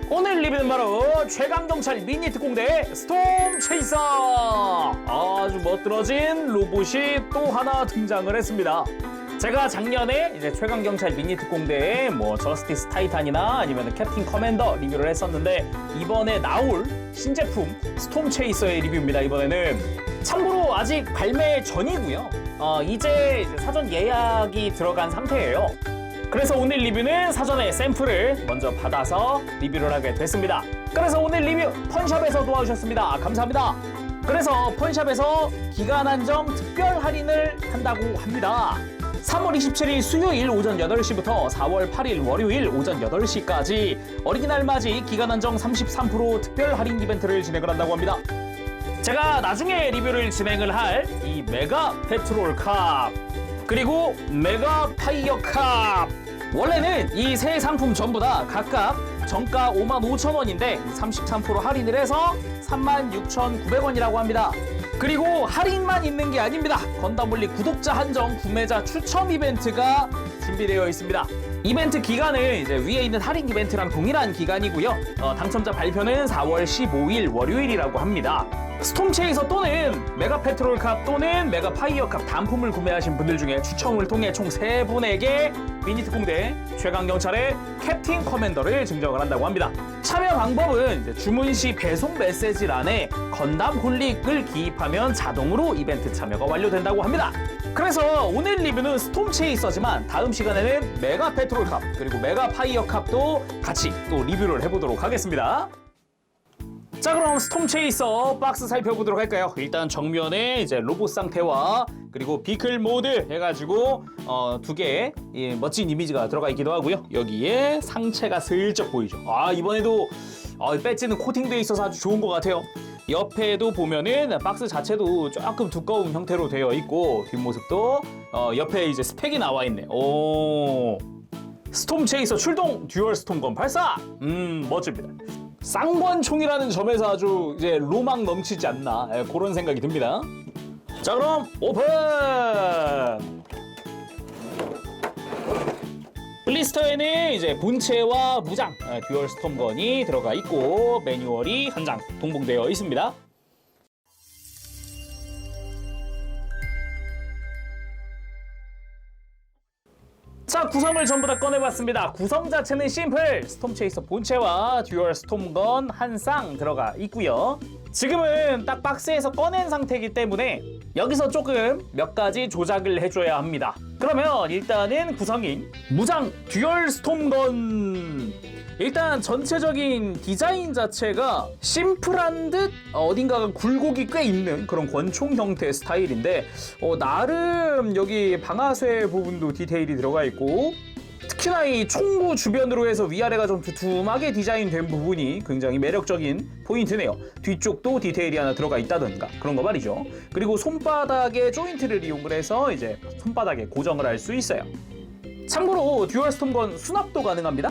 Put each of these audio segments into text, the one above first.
오늘 리뷰는 바로 최강경찰 미니 특공대 스톰 체이서. 아주 멋들어진 로봇이 또 하나 등장을 했습니다. 제가 작년에 이제 최강경찰 미니 특공대에 뭐 저스티스 타이탄이나 아니면 캡틴 커맨더 리뷰를 했었는데, 이번에 나올 신제품 스톰 체이서의 리뷰입니다. 이번에는 참고로 아직 발매 전이고요. 이제 사전 예약이 들어간 상태예요. 그래서 오늘 리뷰는 사전에 샘플을 먼저 받아서 리뷰를 하게 됐습니다. 그래서 오늘 리뷰 펀샵에서 도와주셨습니다. 감사합니다. 그래서 펀샵에서 기간 한정 특별 할인을 한다고 합니다. 3월 27일 수요일 오전 8시부터 4월 8일 월요일 오전 8시까지 어린이날 맞이 기간 한정 33% 특별 할인 이벤트를 진행을 한다고 합니다. 제가 나중에 리뷰를 진행을 할 이 메가 페트롤 캅, 그리고 메가 파이어 캅, 원래는 이 세 상품 전부 다 각각 정가 55,000원인데 33% 할인을 해서 36,900원이라고 합니다. 그리고 할인만 있는 게 아닙니다. 건담올리 구독자 한정 구매자 추첨 이벤트가 준비되어 있습니다. 이벤트 기간은 이제 위에 있는 할인 이벤트랑 동일한 기간이고요. 당첨자 발표는 4월 15일 월요일이라고 합니다. 스톰 체이서 또는 메가 페트롤 캅 또는 메가 파이어 캅 단품을 구매하신 분들 중에 추첨을 통해 총 3분에게 미니 특공대 최강경찰의 캡틴 커맨더를 증정을 한다고 합니다. 참여 방법은 이제 주문 시 배송 메시지란에 건담 홀릭을 기입하면 자동으로 이벤트 참여가 완료된다고 합니다. 그래서 오늘 리뷰는 스톰 체이서지만 다음 시간에는 메가 페트롤 캅 그리고 메가 파이어 캅도 같이 또 리뷰를 해보도록 하겠습니다. 자, 그럼 스톰 체이서 박스 살펴보도록 할까요? 일단 정면에 이제 로봇 상태와 그리고 비클 모드 해가지고 두 개의 멋진 이미지가 들어가 있기도 하고요. 여기에 상체가 슬쩍 보이죠. 이번에도 배지는 코팅되어 있어서 아주 좋은 것 같아요. 옆에도 보면은 박스 자체도 조금 두꺼운 형태로 되어 있고, 뒷모습도 옆에 이제 스펙이 나와 있네. 오, 스톰 체이서 출동 듀얼 스톰건 발사. 멋집니다. 쌍권총이라는 점에서 아주 이제 로망 넘치지 않나, 그런 생각이 듭니다. 자, 그럼 오픈! 블리스터에는 이제 본체와 무장 듀얼 스톰건이 들어가 있고 매뉴얼이 한 장 동봉되어 있습니다. 자, 구성을 전부 다 꺼내봤습니다. 구성 자체는 심플! 스톰 체이서 본체와 듀얼 스톰건 한 쌍 들어가 있고요. 지금은 딱 박스에서 꺼낸 상태이기 때문에 여기서 조금 몇 가지 조작을 해줘야 합니다. 그러면 일단은 구성인 무장 듀얼 스톰건, 일단 전체적인 디자인 자체가 심플한 듯 어딘가가 굴곡이 꽤 있는 그런 권총 형태 스타일인데, 나름 여기 방아쇠 부분도 디테일이 들어가 있고, 특히나 이 총구 주변으로 해서 위아래가 좀 두툼하게 디자인된 부분이 굉장히 매력적인 포인트네요. 뒤쪽도 디테일이 하나 들어가 있다든가 그런 거 말이죠. 그리고 손바닥에 조인트를 이용을 해서 이제 손바닥에 고정을 할 수 있어요. 참고로 듀얼 스톰건 수납도 가능합니다.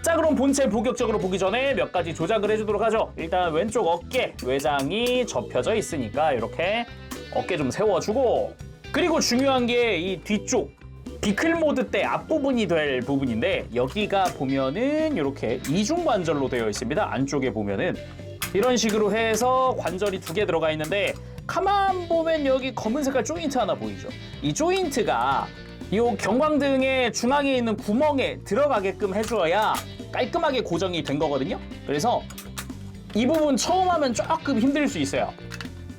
자, 그럼 본체 본격적으로 보기 전에 몇 가지 조작을 해주도록 하죠. 일단 왼쪽 어깨 외장이 접혀져 있으니까 이렇게 어깨 좀 세워주고, 그리고 중요한 게 이 뒤쪽 비클 모드 때 앞부분이 될 부분인데, 여기가 보면은 이렇게 이중 관절로 되어 있습니다. 안쪽에 보면은 이런 식으로 해서 관절이 2개 들어가 있는데, 가만 보면 여기 검은 색깔 조인트 하나 보이죠? 이 조인트가 이 경광등의 중앙에 있는 구멍에 들어가게끔 해줘야 깔끔하게 고정이 된 거거든요. 그래서 이 부분 처음 하면 조금 힘들 수 있어요.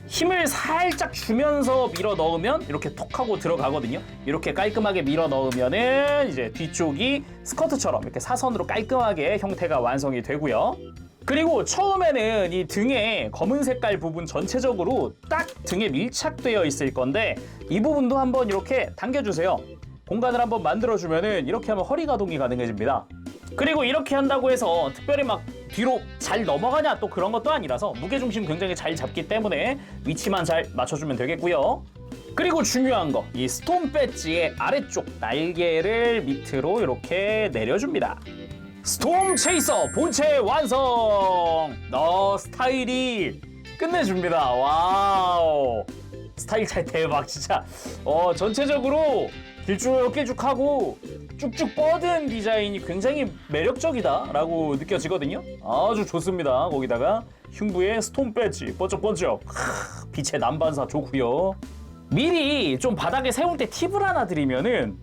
힘을 살짝 주면서 밀어 넣으면 이렇게 톡 하고 들어가거든요. 이렇게 깔끔하게 밀어 넣으면은 이제 뒤쪽이 스커트처럼 이렇게 사선으로 깔끔하게 형태가 완성이 되고요. 그리고 처음에는 이 등에 검은 색깔 부분 전체적으로 딱 등에 밀착되어 있을 건데, 이 부분도 한번 이렇게 당겨주세요. 공간을 한번 만들어주면은 이렇게 하면 허리 가동이 가능해집니다. 그리고 이렇게 한다고 해서 특별히 막 뒤로 잘 넘어가냐 또 그런 것도 아니라서 무게중심 굉장히 잘 잡기 때문에 위치만 잘 맞춰주면 되겠고요. 그리고 중요한 거, 이 스톰 배지의 아래쪽 날개를 밑으로 이렇게 내려줍니다. 스톰 체이서 본체 완성! 스타일이 끝내줍니다. 와우. 스타일 차이 대박 진짜. 전체적으로 길쭉길쭉하고 쭉쭉 뻗은 디자인이 굉장히 매력적이다라고 느껴지거든요. 아주 좋습니다. 거기다가 흉부에 스톤 배지 번쩍번쩍. 빛의 난반사 좋고요. 미리 좀 바닥에 세울 때 팁을 하나 드리면은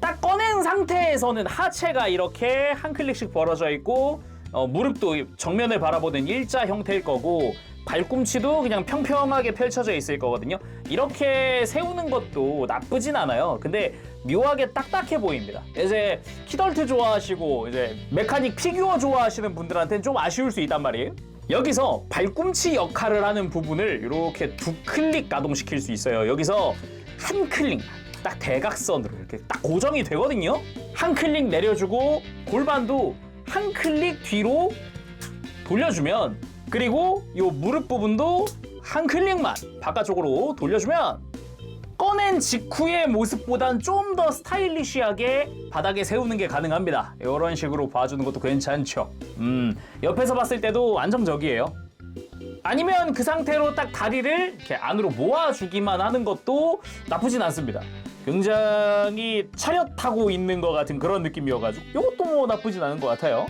딱 꺼낸 상태에서는 하체가 이렇게 한 클릭씩 벌어져 있고 무릎도 정면을 바라보는 일자 형태일 거고 발꿈치도 그냥 평평하게 펼쳐져 있을 거거든요. 이렇게 세우는 것도 나쁘진 않아요. 근데 묘하게 딱딱해 보입니다. 이제 키덜트 좋아하시고 이제 메카닉 피규어 좋아하시는 분들한테는 좀 아쉬울 수 있단 말이에요. 여기서 발꿈치 역할을 하는 부분을 이렇게 두 클릭 가동시킬 수 있어요. 여기서 한 클릭 딱 대각선으로 이렇게 딱 고정이 되거든요. 한 클릭 내려주고 골반도 한 클릭 뒤로 돌려주면, 그리고 이 무릎 부분도 한 클릭만 바깥쪽으로 돌려주면 꺼낸 직후의 모습보단 좀 더 스타일리시하게 바닥에 세우는 게 가능합니다. 이런 식으로 봐주는 것도 괜찮죠. 옆에서 봤을 때도 안정적이에요. 아니면 그 상태로 딱 다리를 이렇게 안으로 모아주기만 하는 것도 나쁘진 않습니다. 굉장히 차렷하고 있는 것 같은 그런 느낌이어가지고 이것도 뭐 나쁘진 않은 것 같아요.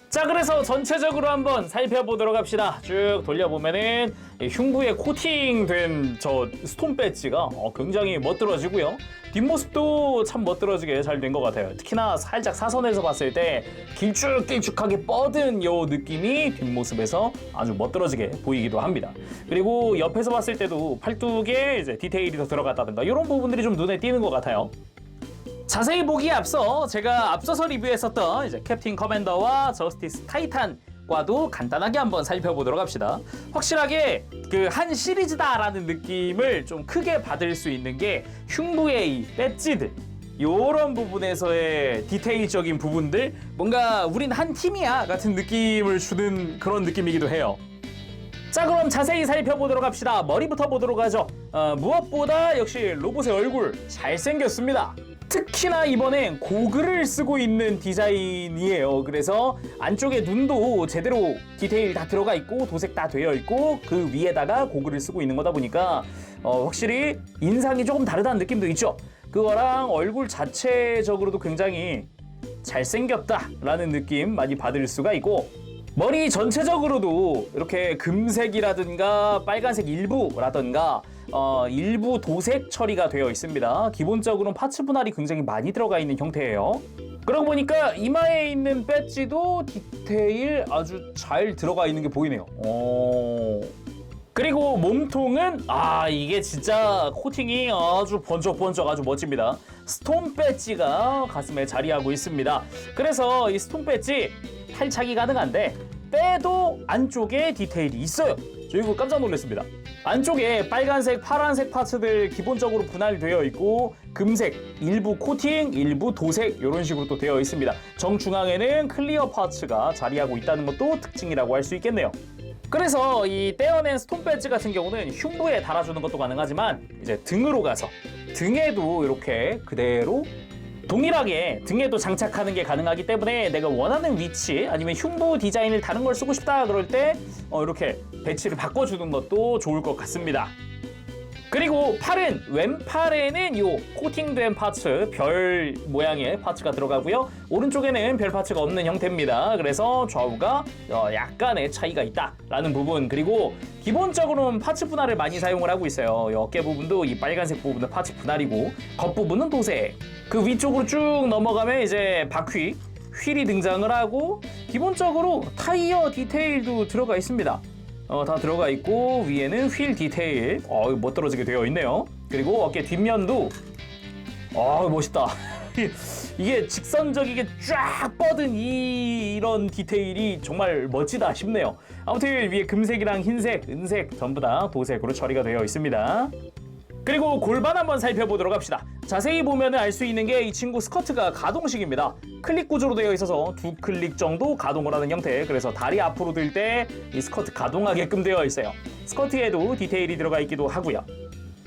자, 그래서 전체적으로 한번 살펴보도록 합시다. 쭉 돌려보면은 흉부에 코팅된 저 스톤 배지가 굉장히 멋들어지고요. 뒷모습도 참 멋들어지게 잘 된 것 같아요. 특히나 살짝 사선에서 봤을 때 길쭉길쭉하게 뻗은 요 느낌이 뒷모습에서 아주 멋들어지게 보이기도 합니다. 그리고 옆에서 봤을 때도 팔뚝에 이제 디테일이 더 들어갔다든가 이런 부분들이 좀 눈에 띄는 것 같아요. 자세히 보기에 앞서 제가 앞서서 리뷰했었던 이제 캡틴 커맨더와 저스티스 타이탄과도 간단하게 한번 살펴보도록 합시다. 확실하게 그 한 시리즈다라는 느낌을 좀 크게 받을 수 있는 게 흉부의 이 배지들, 요런 부분에서의 디테일적인 부분들, 뭔가 우린 한 팀이야 같은 느낌을 주는 그런 느낌이기도 해요. 자, 그럼 자세히 살펴보도록 합시다. 머리부터 보도록 하죠. 무엇보다 역시 로봇의 얼굴 잘생겼습니다. 특히나 이번엔 고글을 쓰고 있는 디자인이에요. 그래서 안쪽에 눈도 제대로 디테일 다 들어가 있고 도색 다 되어 있고 그 위에다가 고글을 쓰고 있는 거다 보니까 확실히 인상이 조금 다르다는 느낌도 있죠. 그거랑 얼굴 자체적으로도 굉장히 잘생겼다라는 느낌 많이 받을 수가 있고, 머리 전체적으로도 이렇게 금색이라든가 빨간색 일부라든가 일부 도색 처리가 되어 있습니다. 기본적으로는 파츠 분할이 굉장히 많이 들어가 있는 형태예요. 그러고 보니까 이마에 있는 배지도 디테일 아주 잘 들어가 있는 게 보이네요. 그리고 몸통은 이게 진짜 코팅이 아주 번쩍번쩍 아주 멋집니다. 스톤 배지가 가슴에 자리하고 있습니다. 그래서 이 스톤 배지 탈착이 가능한데 빼도 안쪽에 디테일이 있어요. 저 이거 깜짝 놀랐습니다. 안쪽에 빨간색, 파란색 파츠들 기본적으로 분할되어 있고 금색, 일부 코팅, 일부 도색 이런 식으로 또 되어 있습니다. 정중앙에는 클리어 파츠가 자리하고 있다는 것도 특징이라고 할 수 있겠네요. 그래서 이 떼어낸 스톤 배지 같은 경우는 흉부에 달아주는 것도 가능하지만 이제 등으로 가서 등에도 이렇게 그대로 동일하게 등에도 장착하는 게 가능하기 때문에 내가 원하는 위치 아니면 흉부 디자인을 다른 걸 쓰고 싶다 그럴 때 이렇게 배치를 바꿔주는 것도 좋을 것 같습니다. 그리고 팔은, 왼팔에는 요 코팅된 파츠, 별 모양의 파츠가 들어가고요. 오른쪽에는 별 파츠가 없는 형태입니다. 그래서 좌우가 약간의 차이가 있다라는 부분, 그리고 기본적으로는 파츠 분할을 많이 사용을 하고 있어요. 이 어깨 부분도 이 빨간색 부분은 파츠 분할이고 겉부분은 도색. 그 위쪽으로 쭉 넘어가면 이제 바퀴, 휠이 등장을 하고 기본적으로 타이어 디테일도 들어가 있습니다. 다 들어가 있고 위에는 휠 디테일 멋들어지게 되어 있네요. 그리고 어깨 뒷면도 멋있다. 이게 직선적이게 쫙 뻗은 이런 디테일이 정말 멋지다 싶네요. 아무튼 위에 금색이랑 흰색, 은색 전부 다 도색으로 처리가 되어 있습니다. 그리고 골반 한번 살펴보도록 합시다. 자세히 보면 알 수 있는 게 이 친구 스커트가 가동식입니다. 클릭 구조로 되어 있어서 두 클릭 정도 가동을 하는 형태, 그래서 다리 앞으로 들 때 이 스커트 가동하게끔 되어 있어요. 스커트에도 디테일이 들어가 있기도 하고요.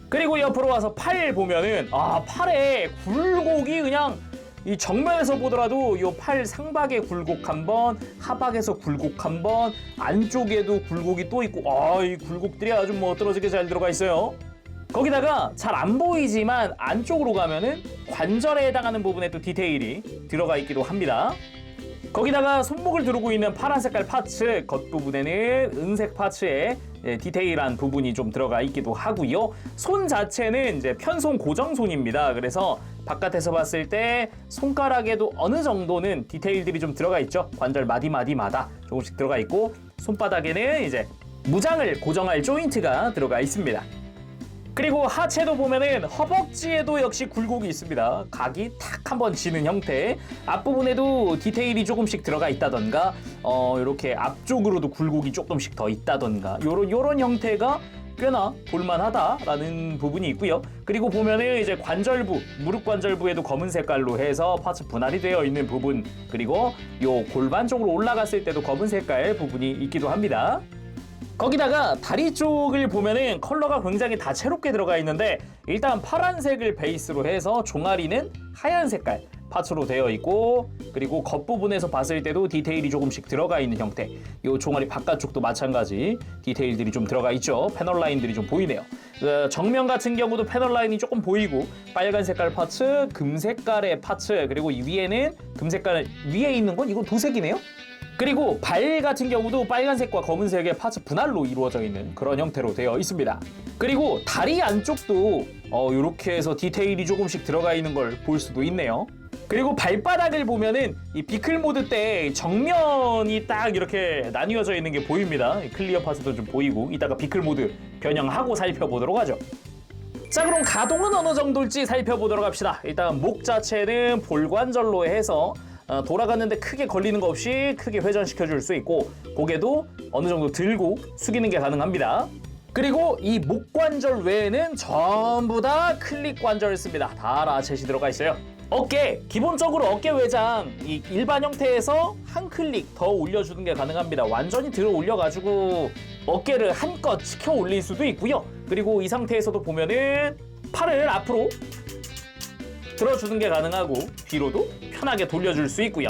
그리고 옆으로 와서 팔 보면은 팔에 굴곡이 그냥 이 정면에서 보더라도 이 팔 상박에 굴곡 한 번, 하박에서 굴곡 한 번, 안쪽에도 굴곡이 또 있고, 이 굴곡들이 아주 멋들어지게 잘 들어가 있어요. 거기다가 잘 안 보이지만 안쪽으로 가면은 관절에 해당하는 부분에 또 디테일이 들어가 있기도 합니다. 거기다가 손목을 두르고 있는 파란 색깔 파츠, 겉부분에는 은색 파츠에 디테일한 부분이 좀 들어가 있기도 하고요. 손 자체는 이제 편손 고정손입니다. 그래서 바깥에서 봤을 때 손가락에도 어느 정도는 디테일들이 좀 들어가 있죠. 관절 마디마디마다 조금씩 들어가 있고, 손바닥에는 이제 무장을 고정할 조인트가 들어가 있습니다. 그리고 하체도 보면은 허벅지에도 역시 굴곡이 있습니다. 각이 탁 한번 지는 형태. 앞부분에도 디테일이 조금씩 들어가 있다던가, 이렇게 앞쪽으로도 굴곡이 조금씩 더 있다던가, 요런 형태가 꽤나 볼만하다라는 부분이 있고요. 그리고 보면은 이제 관절부, 무릎 관절부에도 검은 색깔로 해서 파츠 분할이 되어 있는 부분, 그리고 요 골반 쪽으로 올라갔을 때도 검은 색깔 부분이 있기도 합니다. 거기다가 다리 쪽을 보면은 컬러가 굉장히 다채롭게 들어가 있는데, 일단 파란색을 베이스로 해서 종아리는 하얀 색깔 파츠로 되어 있고, 그리고 겉부분에서 봤을 때도 디테일이 조금씩 들어가 있는 형태. 이 종아리 바깥쪽도 마찬가지 디테일들이 좀 들어가 있죠. 패널 라인들이 좀 보이네요. 정면 같은 경우도 패널 라인이 조금 보이고, 빨간 색깔 파츠, 금 색깔의 파츠, 그리고 위에는 금 색깔 위에 있는 건 이건 도색이네요. 그리고 발 같은 경우도 빨간색과 검은색의 파츠 분할로 이루어져 있는 그런 형태로 되어 있습니다. 그리고 다리 안쪽도 이렇게 해서 디테일이 조금씩 들어가 있는 걸 볼 수도 있네요. 그리고 발바닥을 보면은 이 비클 모드 때 정면이 딱 이렇게 나뉘어져 있는 게 보입니다. 클리어 파츠도 좀 보이고, 이따가 비클 모드 변형하고 살펴보도록 하죠. 자, 그럼 가동은 어느 정도일지 살펴보도록 합시다. 일단 목 자체는 볼관절로 해서 돌아갔는데 크게 걸리는 거 없이 크게 회전시켜 줄 수 있고, 고개도 어느 정도 들고 숙이는 게 가능합니다. 그리고 이 목관절 외에는 전부 다 클릭 관절을 씁니다. 다 라쳇이 들어가 있어요. 어깨, 기본적으로 어깨 외장 이 일반 형태에서 한 클릭 더 올려주는 게 가능합니다. 완전히 들어 올려가지고 어깨를 한껏 치켜 올릴 수도 있고요. 그리고 이 상태에서도 보면은 팔을 앞으로 들어주는 게 가능하고, 뒤로도 편하게 돌려줄 수 있고요.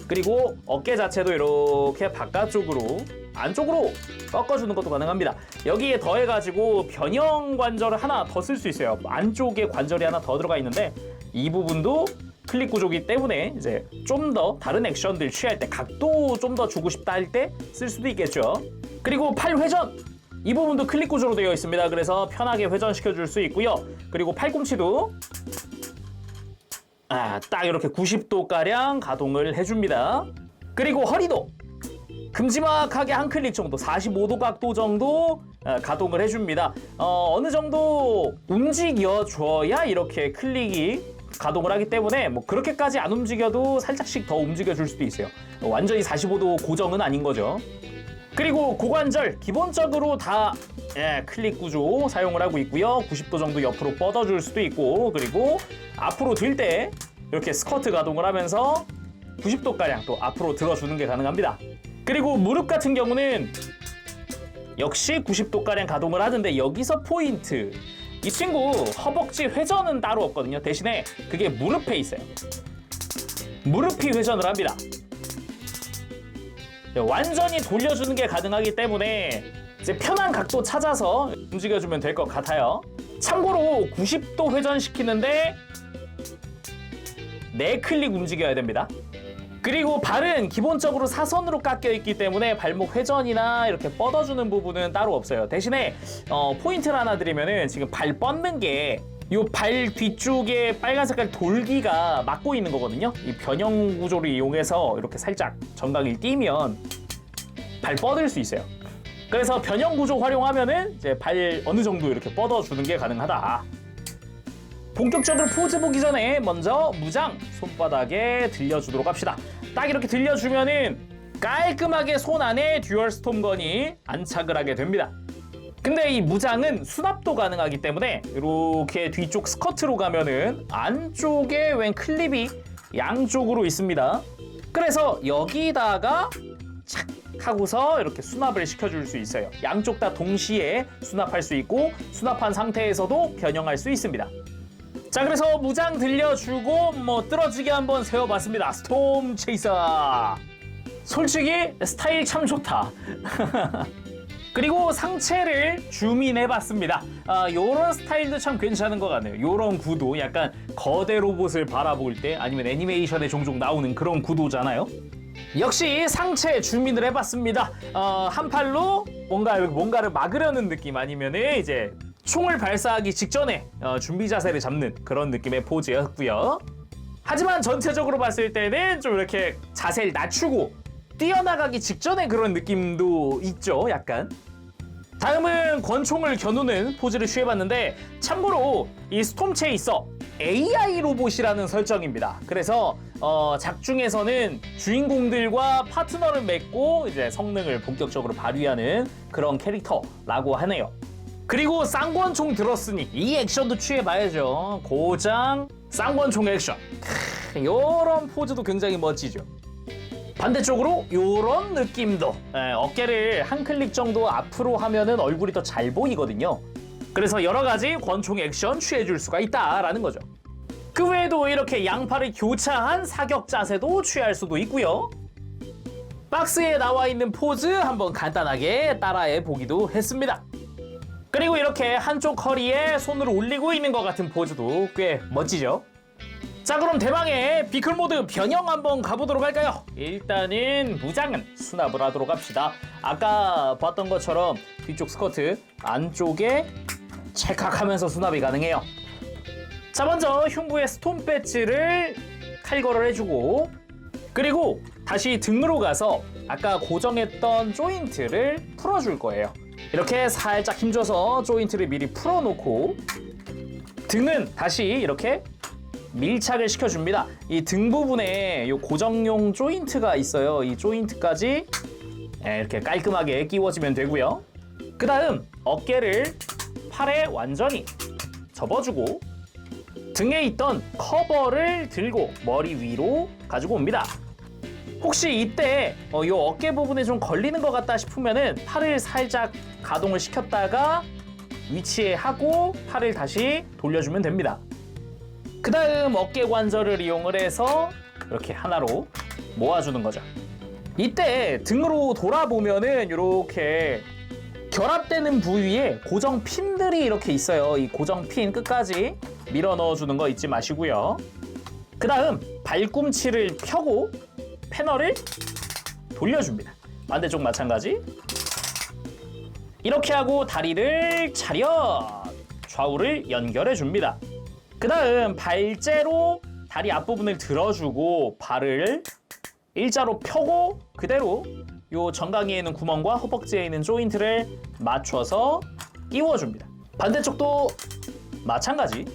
그리고 어깨 자체도 이렇게 바깥쪽으로, 안쪽으로 꺾어주는 것도 가능합니다. 여기에 더해가지고 변형 관절을 하나 더 쓸 수 있어요. 안쪽에 관절이 하나 더 들어가 있는데, 이 부분도 클릭 구조이기 때문에 이제 좀 더 다른 액션들 취할 때, 각도 좀 더 주고 싶다 할 때 쓸 수도 있겠죠. 그리고 팔 회전, 이 부분도 클릭 구조로 되어 있습니다. 그래서 편하게 회전시켜 줄 수 있고요. 그리고 팔꿈치도 딱 이렇게 90도가량 가동을 해줍니다. 그리고 허리도 큼지막하게 한 클릭 정도, 45도 각도 정도 가동을 해줍니다. 어느 정도 움직여줘야 이렇게 클릭이 가동을 하기 때문에, 뭐 그렇게까지 안 움직여도 살짝씩 더 움직여줄 수도 있어요. 완전히 45도 고정은 아닌 거죠. 그리고 고관절 기본적으로 다 클릭 구조 사용을 하고 있고요. 90도 정도 옆으로 뻗어줄 수도 있고, 그리고 앞으로 들 때 이렇게 스쿼트 가동을 하면서 90도가량 또 앞으로 들어주는 게 가능합니다. 그리고 무릎 같은 경우는 역시 90도가량 가동을 하는데, 여기서 포인트, 이 친구 허벅지 회전은 따로 없거든요. 대신에 그게 무릎에 있어요. 무릎이 회전을 합니다. 완전히 돌려주는 게 가능하기 때문에 이제 편한 각도 찾아서 움직여주면 될 것 같아요. 참고로 90도 회전시키는데 4클릭 움직여야 됩니다. 그리고 발은 기본적으로 사선으로 깎여 있기 때문에 발목 회전이나 이렇게 뻗어주는 부분은 따로 없어요. 대신에 포인트를 하나 드리면은, 지금 발 뻗는 게 이 발 뒤쪽에 빨간 색깔 돌기가 막고 있는 거거든요. 이 변형 구조를 이용해서 이렇게 살짝 정강이를 띄면 발 뻗을 수 있어요. 그래서 변형 구조 활용하면은 이제 발 어느 정도 이렇게 뻗어주는 게 가능하다. 본격적으로 포즈 보기 전에 먼저 무장 손바닥에 들려주도록 합시다. 딱 이렇게 들려주면은 깔끔하게 손 안에 듀얼 스톰건이 안착을 하게 됩니다. 근데 이 무장은 수납도 가능하기 때문에 이렇게 뒤쪽 스커트로 가면은 안쪽에 웬 클립이 양쪽으로 있습니다. 그래서 여기다가 착 하고서 이렇게 수납을 시켜줄 수 있어요. 양쪽 다 동시에 수납할 수 있고, 수납한 상태에서도 변형할 수 있습니다. 자, 그래서 무장 들려주고 뭐 뚫어지게 한번 세워봤습니다. 스톰 체이서. 솔직히 스타일 참 좋다. 그리고 상체를 줌인해봤습니다. 요런 스타일도 참 괜찮은 것 같네요. 요런 구도, 약간 거대 로봇을 바라볼 때 아니면 애니메이션에 종종 나오는 그런 구도잖아요. 역시 상체 줌인을 해봤습니다. 한 팔로 뭔가를 막으려는 느낌, 아니면은 이제 총을 발사하기 직전에 준비 자세를 잡는 그런 느낌의 포즈였고요. 하지만 전체적으로 봤을 때는 좀 이렇게 자세를 낮추고 뛰어나가기 직전에 그런 느낌도 있죠, 약간. 다음은 권총을 겨누는 포즈를 취해봤는데, 참고로 이 스톰 체이서 AI 로봇이라는 설정입니다. 그래서 작중에서는 주인공들과 파트너를 맺고 이제 성능을 본격적으로 발휘하는 그런 캐릭터라고 하네요. 그리고 쌍권총 들었으니 이 액션도 취해봐야죠. 고장 쌍권총 액션. 요런 포즈도 굉장히 멋지죠. 반대쪽으로 요런 느낌도, 어깨를 한 클릭 정도 앞으로 하면은 얼굴이 더 잘 보이거든요. 그래서 여러 가지 권총 액션 취해줄 수가 있다라는 거죠. 그 외에도 이렇게 양팔을 교차한 사격 자세도 취할 수도 있고요. 박스에 나와 있는 포즈 한번 간단하게 따라해 보기도 했습니다. 그리고 이렇게 한쪽 허리에 손을 올리고 있는 것 같은 포즈도 꽤 멋지죠. 자, 그럼 대망의 비클 모드 변형 한번 가보도록 할까요? 일단은 무장은 수납을 하도록 합시다. 아까 봤던 것처럼 뒤쪽 스커트 안쪽에 찰칵하면서 수납이 가능해요. 자, 먼저 흉부에 스톰 배지를 탈거를 해주고, 그리고 다시 등으로 가서 아까 고정했던 조인트를 풀어줄 거예요. 이렇게 살짝 힘줘서 조인트를 미리 풀어놓고, 등은 다시 이렇게 밀착을 시켜줍니다. 이 등 부분에 이 고정용 조인트가 있어요. 이 조인트까지 이렇게 깔끔하게 끼워지면 되고요. 그 다음 어깨를 팔에 완전히 접어주고, 등에 있던 커버를 들고 머리 위로 가지고 옵니다. 혹시 이때 이 어깨 부분에 좀 걸리는 것 같다 싶으면은 팔을 살짝 가동을 시켰다가 위치에 하고 팔을 다시 돌려주면 됩니다. 그 다음 어깨 관절을 이용을 해서 이렇게 하나로 모아주는 거죠. 이때 등으로 돌아보면은 이렇게 결합되는 부위에 고정 핀들이 이렇게 있어요. 이 고정 핀 끝까지 밀어 넣어주는 거 잊지 마시고요. 그 다음 발꿈치를 펴고 패널을 돌려줍니다. 반대쪽 마찬가지. 이렇게 하고 다리를 차렷 좌우를 연결해 줍니다. 그 다음 발재로 다리 앞부분을 들어주고 발을 일자로 펴고 그대로 요 정강이에 있는 구멍과 허벅지에 있는 조인트를 맞춰서 끼워줍니다. 반대쪽도 마찬가지.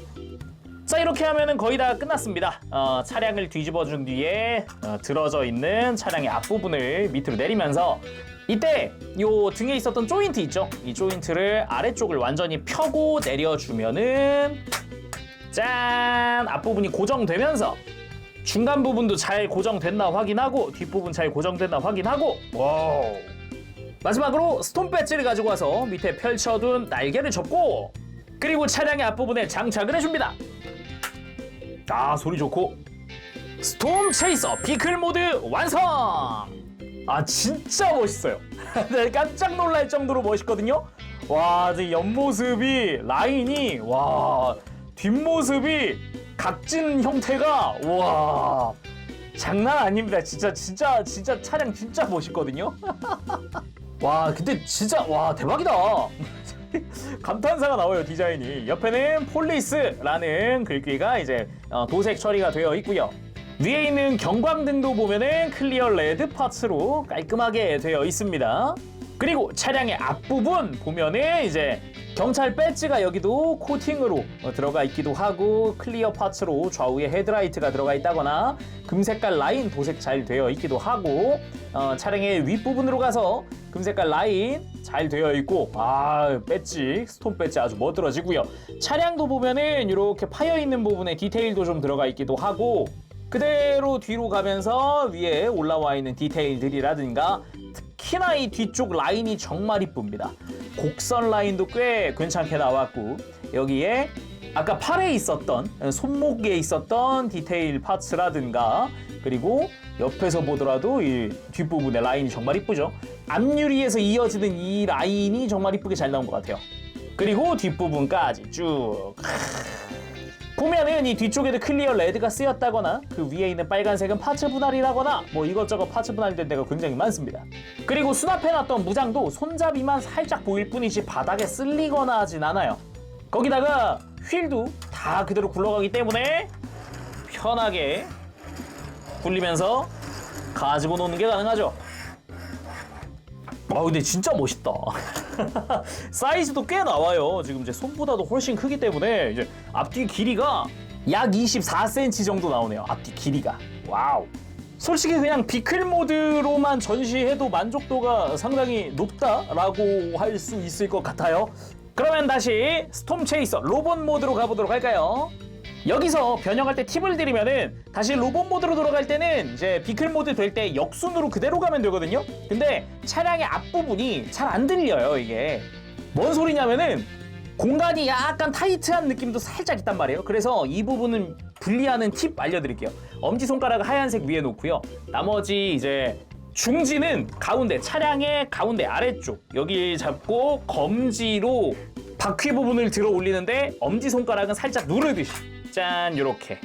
자, 이렇게 하면은 거의 다 끝났습니다. 차량을 뒤집어 준 뒤에 들어져 있는 차량의 앞부분을 밑으로 내리면서, 이때 요 등에 있었던 조인트 있죠? 이 조인트를 아래쪽을 완전히 펴고 내려주면은 짠! 앞부분이 고정되면서 중간 부분도 잘 고정됐나 확인하고 뒷부분 잘 고정됐나 확인하고, 와우! 마지막으로 스톰 배지를 가지고 와서 밑에 펼쳐둔 날개를 접고, 그리고 차량의 앞부분에 장착을 해줍니다. 소리 좋고. 스톰 체이서 비클 모드 완성! 진짜 멋있어요. 네, 깜짝 놀랄 정도로 멋있거든요. 와, 이 옆모습이 라인이, 와, 뒷모습이 각진 형태가, 와, 장난 아닙니다. 진짜 차량 진짜 멋있거든요. 와, 근데 진짜, 와, 대박이다. 감탄사가 나와요, 디자인이. 옆에는 폴리스라는 글귀가 이제 도색 처리가 되어 있고요. 위에 있는 경광등도 보면은 클리어 레드 파츠로 깔끔하게 되어 있습니다. 그리고 차량의 앞부분 보면은 이제 경찰 배지가 여기도 코팅으로 들어가 있기도 하고, 클리어 파츠로 좌우에 헤드라이트가 들어가 있다거나 금색깔 라인 도색 잘 되어 있기도 하고, 차량의 윗부분으로 가서 금색깔 라인 잘 되어 있고, 배지, 스톰 배지 아주 멋들어지고요. 차량도 보면은 이렇게 파여 있는 부분에 디테일도 좀 들어가 있기도 하고, 그대로 뒤로 가면서 위에 올라와 있는 디테일들이라든가, 특히나 이 뒤쪽 라인이 정말 이쁩니다. 곡선 라인도 꽤 괜찮게 나왔고, 여기에 아까 팔에 있었던 손목에 있었던 디테일 파츠라든가 그리고 옆에서 보더라도 이 뒷부분의 라인이 정말 이쁘죠. 앞유리에서 이어지는 이 라인이 정말 이쁘게 잘 나온 것 같아요. 그리고 뒷부분까지 쭉 보면은 이 뒤쪽에도 클리어 레드가 쓰였다거나 그 위에 있는 빨간색은 파츠 분할이라거나 뭐 이것저것 파츠 분할된 데가 굉장히 많습니다. 그리고 수납해놨던 무장도 손잡이만 살짝 보일 뿐이지 바닥에 쓸리거나 하진 않아요. 거기다가 휠도 다 그대로 굴러가기 때문에 편하게 굴리면서 가지고 노는 게 가능하죠. 근데 진짜 멋있다. 사이즈도 꽤 나와요. 지금 제 손보다도 훨씬 크기 때문에 이제 앞뒤 길이가 약 24cm 정도 나오네요. 앞뒤 길이가. 와우. 솔직히 그냥 비클 모드로만 전시해도 만족도가 상당히 높다라고 할 수 있을 것 같아요. 그러면 다시 스톰 체이서 로봇 모드로 가보도록 할까요? 여기서 변형할 때 팁을 드리면은 다시 로봇 모드로 돌아갈 때는 이제 비클 모드 될 때 역순으로 그대로 가면 되거든요. 근데 차량의 앞부분이 잘 안 들려요, 이게. 뭔 소리냐면은 공간이 약간 타이트한 느낌도 살짝 있단 말이에요. 그래서 이 부분은 분리하는 팁 알려드릴게요. 엄지손가락을 하얀색 위에 놓고요. 나머지 이제 중지는 가운데, 차량의 가운데 아래쪽 여기 잡고 검지로 바퀴 부분을 들어 올리는데 엄지손가락은 살짝 누르듯이 짠 이렇게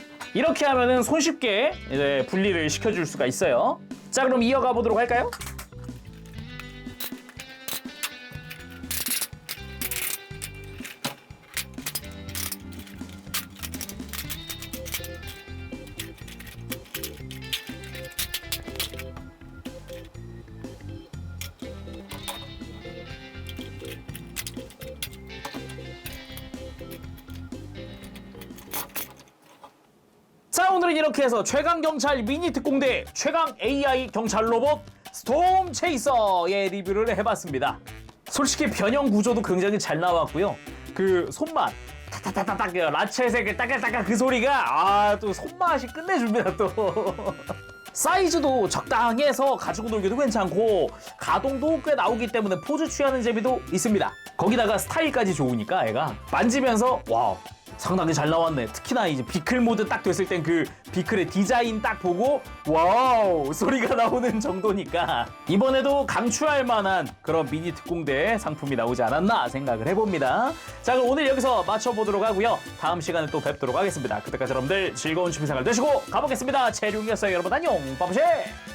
하면은 손쉽게 이제 분리를 시켜줄 수가 있어요. 자, 그럼 이어가 보도록 할까요? 자, 오늘은 이렇게 해서 최강경찰 미니특공대 최강 AI 경찰 로봇 스톰 체이서의 리뷰를 해봤습니다. 솔직히 변형 구조도 굉장히 잘 나왔고요. 그 손맛 타타타타딱 라쳇의 따깍따깍 그 소리가 또 손맛이 끝내줍니다. 또 사이즈도 적당해서 가지고 놀기도 괜찮고 가동도 꽤 나오기 때문에 포즈 취하는 재미도 있습니다. 거기다가 스타일까지 좋으니까 애가 만지면서 와우 상당히 잘 나왔네. 특히나 이제 비클 모드 딱 됐을 땐 그 비클의 디자인 딱 보고 와우 소리가 나오는 정도니까 이번에도 강추할 만한 그런 미니 특공대 상품이 나오지 않았나 생각을 해봅니다. 자, 그럼 오늘 여기서 마쳐보도록 하고요. 다음 시간에 또 뵙도록 하겠습니다. 그때까지 여러분들 즐거운 취미생활 되시고 가보겠습니다. 채룡이었어요. 여러분 안녕. 빠바쉐.